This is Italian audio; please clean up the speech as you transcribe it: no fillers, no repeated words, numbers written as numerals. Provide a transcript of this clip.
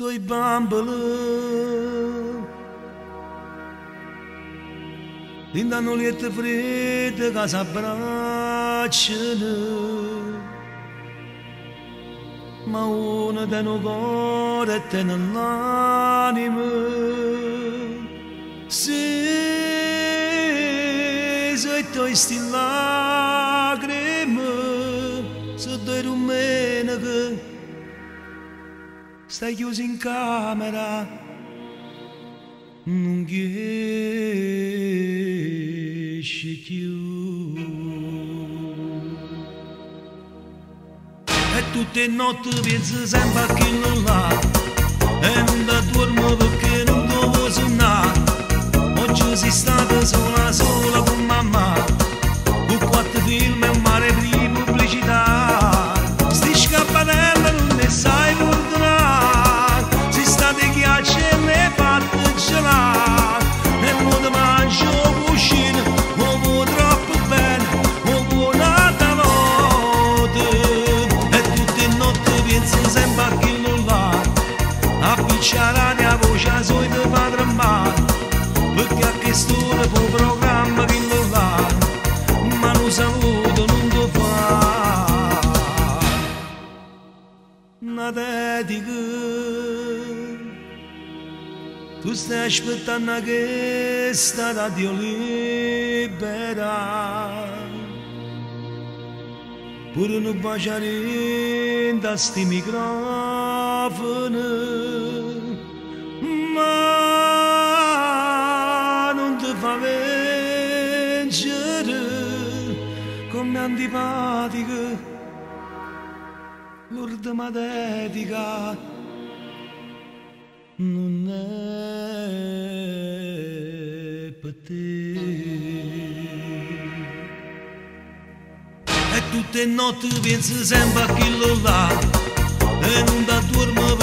doi bambălă din danul e tăvredă ca să bracănă ma una de no gore te nell'anima se i tuoi sti lacrime se doi rumene che stai chiuso in camera non riesci più e tutte notti pensi sempre a quello là e non da dormo perché non devo suonare oggi sei stata sola con mamma con 4 film e un mare di pubblicità sti scappanelli non ne sai perdonare si sta di ghiaccio e le fatte gelare e non ti mangio cucina uomo troppo bene uomo nata notte e tutte notti pensi sempre a quello là a picciare la mia voce a solito padre e madre perché a quest'ora può programma quello là ma lo saluto non lo fa una dedica tu stai aspettando che sta radio libera pure un baciare da sti microfoni ma non ti fa vincere come antipatica l'ultima dedica non è per te e tutte notti pensi sempre a quello là e non da dormo